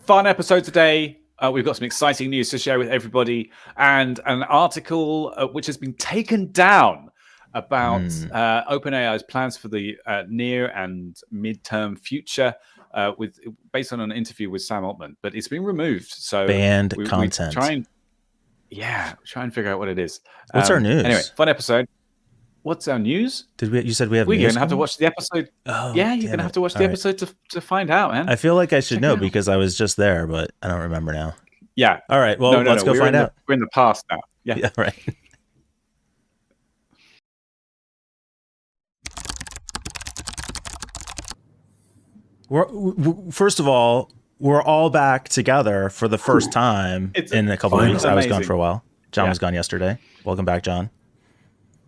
Fun episode today. We've got some exciting news to share with everybody, and an article which has been taken down about OpenAI's plans for the near and mid-term future, based on an interview with Sam Altman. But it's been removed, so banned content. We try and figure out what it is. What's our news? Anyway, fun episode. What's our news? You said we have We're news? You're going to have to watch the episode. Oh, yeah, you're going to have to watch the episode to find out, man. I feel like I should know because I was just there, but I don't remember now. Yeah. All right. Well, let's go find out. We're in the past now. Yeah. Right. First of all, we're all back together for the first time in a couple of weeks. I was gone for a while. John was gone yesterday. Welcome back, John.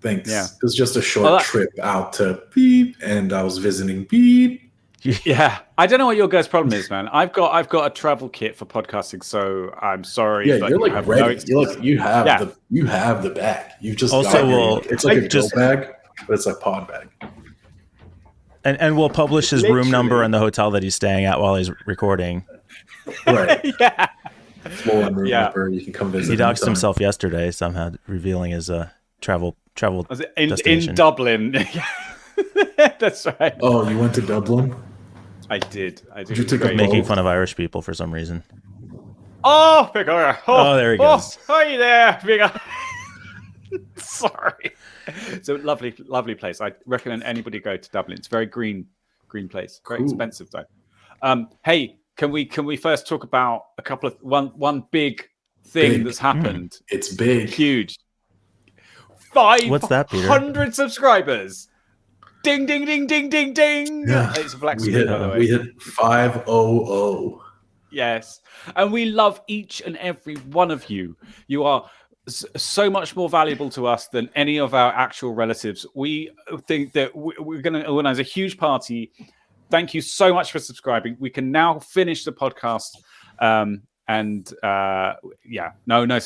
Thanks. Yeah. It was just a short trip out to Beep, and I was visiting Beep. Yeah, I don't know what your guys' problem is, man. I've got a travel kit for podcasting, so I'm sorry. Yeah, you're like ready. You have the bag. You just also it's like a go bag, but it's like pod bag. And we'll publish his room number and the hotel that he's staying at while he's recording. Right. Yeah. Floor and room number. You can come visit. He doxed himself yesterday somehow, revealing his travel in Dublin. That's right. Oh, you went to Dublin? I did. You took making fun of Irish people for some reason. Oh, Bigger. Oh, there he goes. Hi there, Bigger. Sorry. It's a lovely place. I recommend anybody go to Dublin. It's a very green place. Very expensive though. Hey, can we first talk about a couple of one big thing that's happened? It's big, huge. What's that, Peter? 500 subscribers. Ding, ding, ding, ding, ding, ding. Yeah. It's a black screen, by the way. We hit 500. Yes. And we love each and every one of you. You are so much more valuable to us than any of our actual relatives. We think that we're going to organize a huge party. Thank you so much for subscribing. We can now finish the podcast.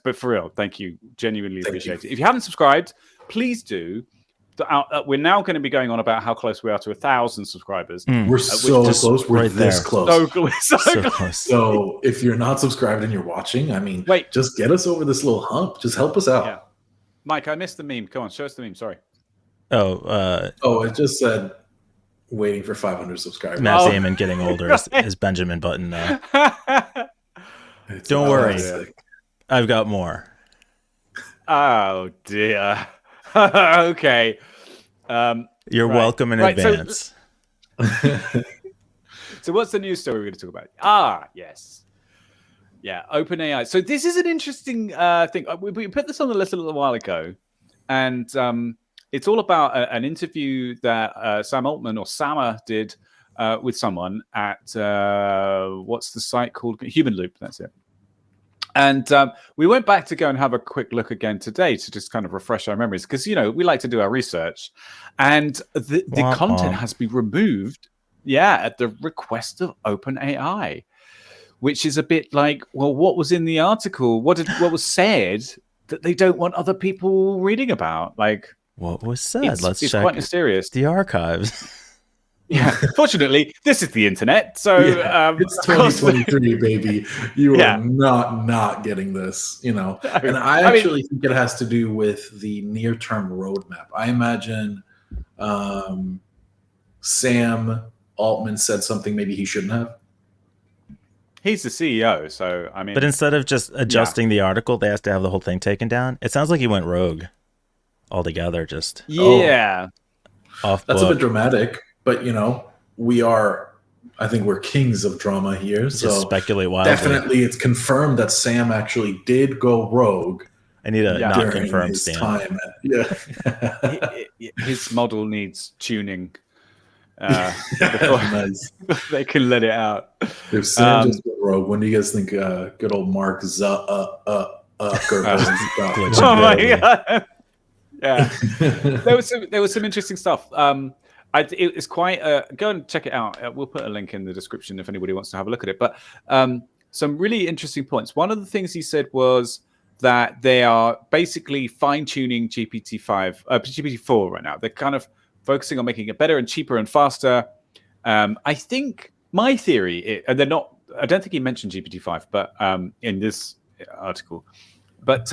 But for real, thank you. Genuinely appreciate it. If you haven't subscribed, please do. We're now going to be going on about how close we are to 1,000 subscribers. We're so close. We're this close. So close. So if you're not subscribed and you're watching, just get us over this little hump. Just help us out. Yeah. Mike, I missed the meme. Come on, show us the meme. Sorry. It just said waiting for 500 subscribers. Matt Damon getting older is Benjamin Button now. Don't worry. I've got more. Oh, dear. Okay. You're welcome in advance. So what's the news story we're going to talk about? Yes. Yeah, OpenAI. So this is an interesting thing. We put this on the list a little while ago, and it's all about an interview that Sam Altman or Sama did with someone at what's the site called? Human Loop. That's it. And we went back to go and have a quick look again today to just kind of refresh our memories because, we like to do our research. And the content has been removed, at the request of OpenAI, which is a bit like, well, what was in the article? What was said that they don't want other people reading about? Like, what was said? Let's check quite mysterious. The archives. Yeah, fortunately, this is the internet, so it's 2023, baby. You are not getting this, And I actually think it has to do with the near-term roadmap. I imagine Sam Altman said something maybe he shouldn't have. He's the CEO, so But instead of just adjusting the article, they have to have the whole thing taken down. It sounds like he went rogue altogether. Just off. That's a bit dramatic. But, I think we're kings of drama here. Just so speculate wildly. Definitely it's confirmed that Sam actually did go rogue. I need a not confirmed Sam. His model needs tuning. Nice. They can let it out. If Sam just went rogue, when do you guys think good old Mark Zuckerberg? Oh my God. Yeah. There was some interesting stuff. It's quite go and check it out. We'll put a link in the description if anybody wants to have a look at it. But some really interesting points. One of the things he said was that they are basically fine-tuning GPT-4 right now. They're kind of focusing on making it better and cheaper and faster. I think my theory, and they're not I don't think he mentioned GPT-5, but in this article. But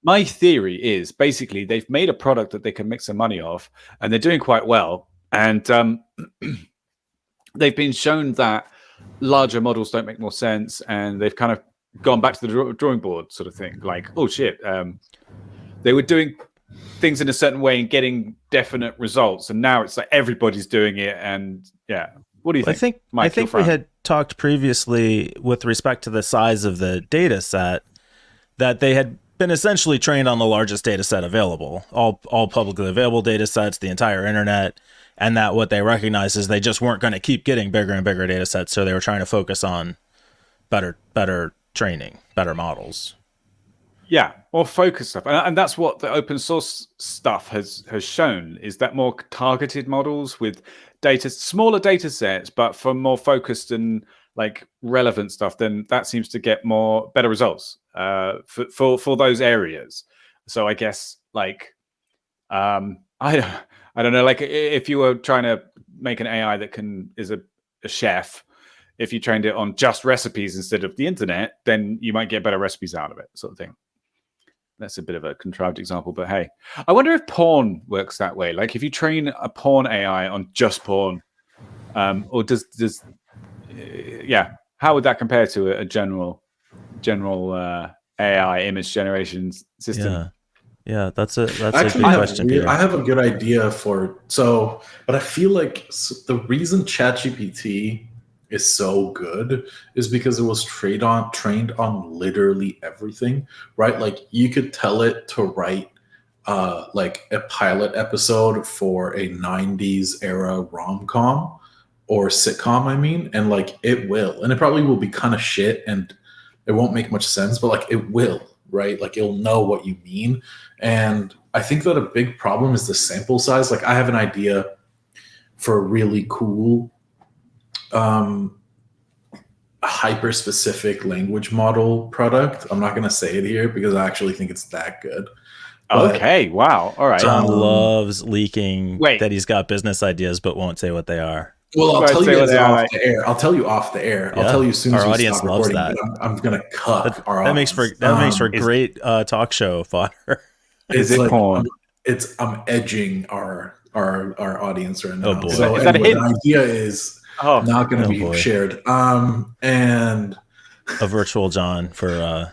my theory is basically they've made a product that they can make some money off, and they're doing quite well. And they've been shown that larger models don't make more sense, and they've kind of gone back to the drawing board sort of thing. Like, oh shit, they were doing things in a certain way and getting definite results, and now it's like everybody's doing it. And yeah, what do you think? I think we had talked previously with respect to the size of the data set that they had been essentially trained on the largest data set available, all publicly available data sets, the entire internet, and that what they recognized is they just weren't going to keep getting bigger and bigger data sets, so they were trying to focus on better training, better models. Yeah, more focused stuff, and that's what the open source stuff has shown, is that more targeted models with smaller data sets, but for more focused and like relevant stuff, then that seems to get better results for those areas. So I guess like I don't know, like if you were trying to make an AI that is a chef, if you trained it on just recipes instead of the internet, then you might get better recipes out of it, sort of thing. That's a bit of a contrived example, but hey, I wonder if porn works that way. Like if you train a porn AI on just porn, or does how would that compare to a general AI image generation system? Yeah, that's a good question, Peter. I have a good idea but I feel like the reason ChatGPT is so good is because it was trained on literally everything, right? Like you could tell it to write like a pilot episode for a 90s era rom-com or sitcom, I mean, and like it will, and it probably will be kind of shit and it won't make much sense, but like it will, right? Like it'll know what you mean. And I think that a big problem is the sample size. Like I have an idea for a really cool hyper specific language model product. I'm not going to say it here because I actually think it's that good. But, okay, wow, all right. John loves leaking that he's got business ideas but won't say what they are. Well, I'll tell you guys off the air. I'll tell you off the air. Yeah. I'll tell you as soon as our we audience stop loves recording. that. I'm going to cut our audience. That makes for great talk show fodder. Is it like, porn? I'm edging our audience right now. Oh boy! So anyway, the idea is not going to be shared. And a virtual John to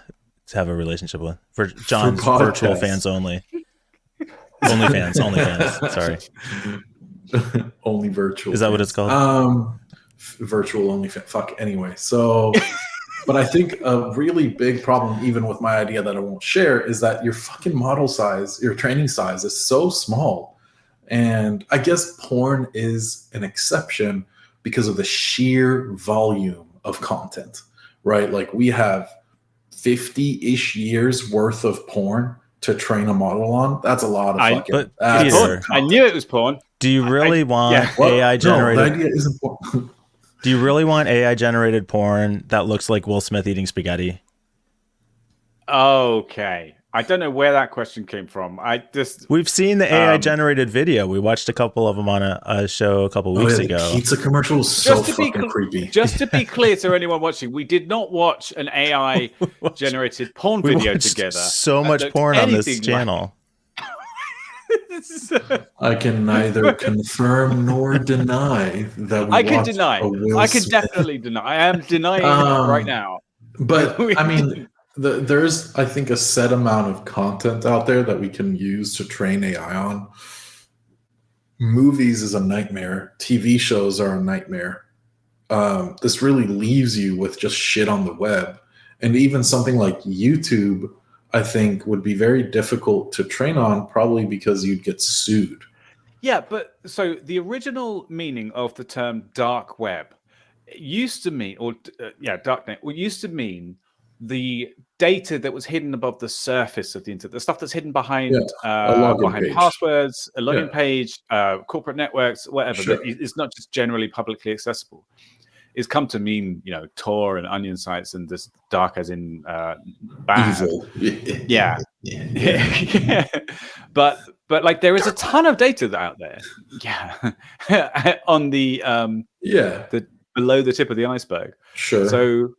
have a relationship with for John's virtual fans only. OnlyFans. Sorry. Only virtual. Is that fans. What it's called? Virtual OnlyFans. Fuck. Anyway, so. But I think a really big problem, even with my idea that I won't share, is that your fucking model size, your training size is so small. And I guess porn is an exception because of the sheer volume of content, right? Like we have 50-ish years worth of porn to train a model on. That's a lot of fucking... I knew it was porn. Do you really want AI generated... No, the idea isn't porn. Do you really want AI generated porn that looks like Will Smith eating spaghetti? Okay. I don't know where that question came from. We've seen the AI generated video. We watched a couple of them on a show a couple weeks ago. The pizza commercial is so fucking creepy. Just to be clear to anyone watching, we did not watch an AI generated porn video together. So much porn on this channel. I can neither confirm nor deny that we I can deny. I can definitely deny. I am denying right now. But I mean, there's I think a set amount of content out there that we can use to train AI on. Movies is a nightmare. TV shows are a nightmare. This really leaves you with just shit on the web, and even something like YouTube, I think, would be very difficult to train on, probably because you'd get sued. Yeah, but so the original meaning of the term dark web used to mean, darknet, used to mean the data that was hidden above the surface of the internet, the stuff that's hidden behind passwords, a login page, corporate networks, whatever. But it's not just generally publicly accessible. It's come to mean, Tor and onion sites and this dark as in bad. Evil. Yeah. But like there is a ton of data out there. Yeah. On the below the tip of the iceberg. Sure. So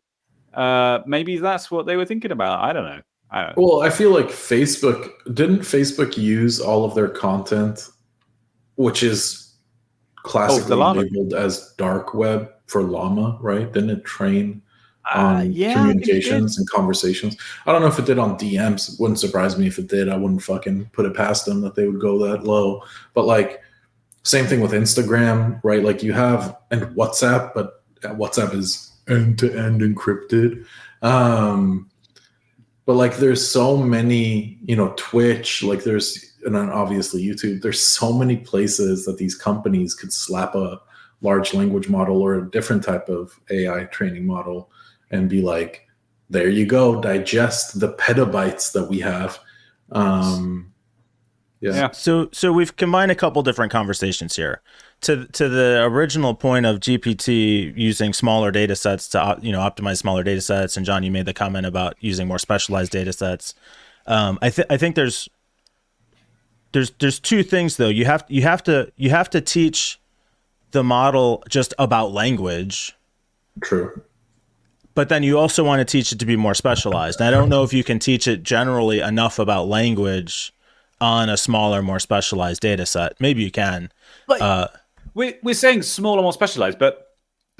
maybe that's what they were thinking about. I don't know. Well, I feel like didn't Facebook use all of their content, which is classically labeled as dark web for Llama, right? Didn't it train on communications and conversations? I don't know if it did on DMs. It wouldn't surprise me if it did. I wouldn't fucking put it past them that they would go that low. But like, same thing with Instagram, right? Like you have, and WhatsApp, but WhatsApp is end-to-end encrypted. But like there's so many, Twitch, like and then obviously YouTube, there's so many places that these companies could slap a large language model or a different type of AI training model and be like, there you go, digest the petabytes that we have. Yeah. So we've combined a couple different conversations here. To the original point of GPT using smaller data sets to optimize smaller data sets, and John, you made the comment about using more specialized data sets. I think there's two things though. You have to teach the model just about language. True. But then you also want to teach it to be more specialized. And I don't know if you can teach it generally enough about language on a smaller, more specialized data set. Maybe you can. We're saying smaller, more specialized, but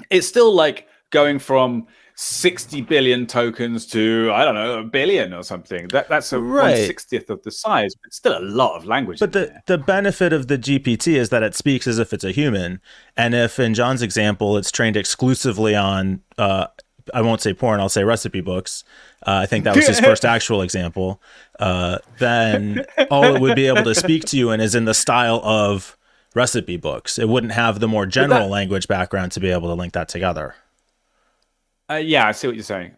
it's still like going from 60 billion tokens to, I don't know, 1 billion or something. That's a 1/60th of the size, but it's still a lot of language. But the benefit of the GPT is that it speaks as if it's a human. And if in John's example, it's trained exclusively on, I won't say porn, I'll say recipe books. I think that was his first actual example. Then all it would be able to speak to you in is in the style of recipe books. It wouldn't have the more general language background to be able to link that together. Yeah, I see what you're saying.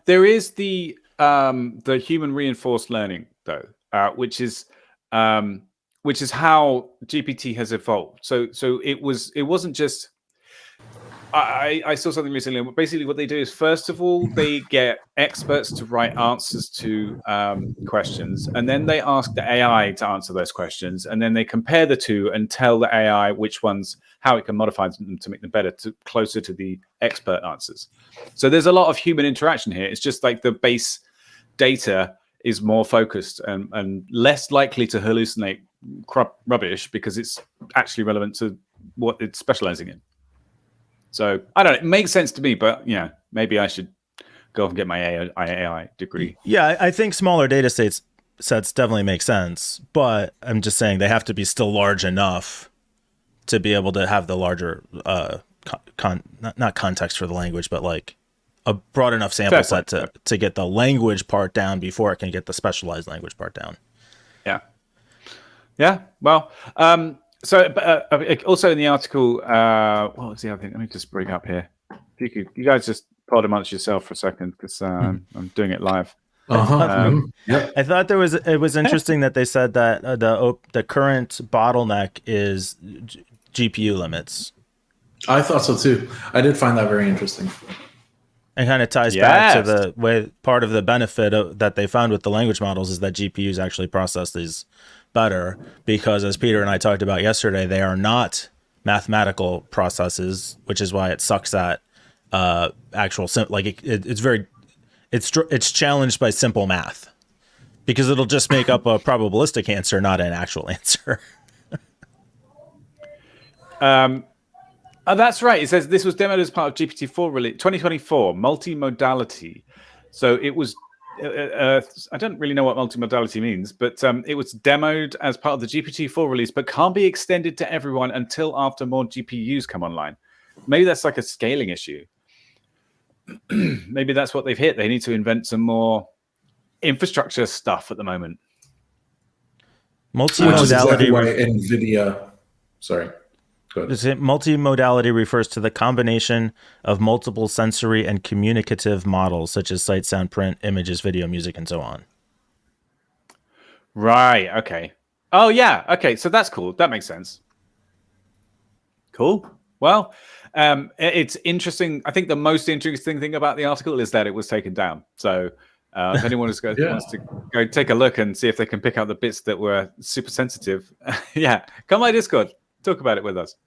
There is the human reinforced learning though, which is how GPT has evolved. So it wasn't just. I saw something recently. Basically, what they do is, first of all, they get experts to write answers to questions, and then they ask the AI to answer those questions, and then they compare the two and tell the AI how it can modify them to make them better, closer to the expert answers. So there's a lot of human interaction here. It's just like the base data is more focused and less likely to hallucinate rubbish because it's actually relevant to what it's specializing in. So I don't know. It makes sense to me, but maybe I should go off and get my AI degree. Yeah, I think smaller data sets definitely make sense, but I'm just saying they have to be still large enough to be able to have the larger not context for the language, but like a broad enough sample set to get the language part down before it can get the specialized language part down. Yeah. Well. So, also in the article, what was the other thing? Let me just bring up here. You guys just pod amongst yourself for a second because I'm doing it live. I thought it was interesting that they said that the current bottleneck is GPU limits. I thought so too. I did find that very interesting. It kind of ties back to the way part of the benefit that they found with the language models is that GPUs actually process these better because, as Peter and I talked about yesterday, they are not mathematical processes, which is why it sucks at actual it's challenged by simple math because it'll just make up a probabilistic answer, not an actual answer. That's right. It says this was demoed as part of GPT-4 release 2024 multimodality. So it was. I don't really know what multimodality means, but it was demoed as part of the GPT-4 release, but can't be extended to everyone until after more GPUs come online. Maybe that's like a scaling issue. Maybe that's what they've hit. They need to invent some more infrastructure stuff at the moment. Multimodality. NVIDIA. Sorry. Multimodality refers to the combination of multiple sensory and communicative models, such as sight, sound, print, images, video, music, and so on. Right. Okay. Oh, yeah. Okay. So that's cool. That makes sense. Cool. Well, it's interesting. I think the most interesting thing about the article is that it was taken down. So if anyone wants to go take a look and see if they can pick out the bits that were super sensitive, come by Discord. Talk about it with us.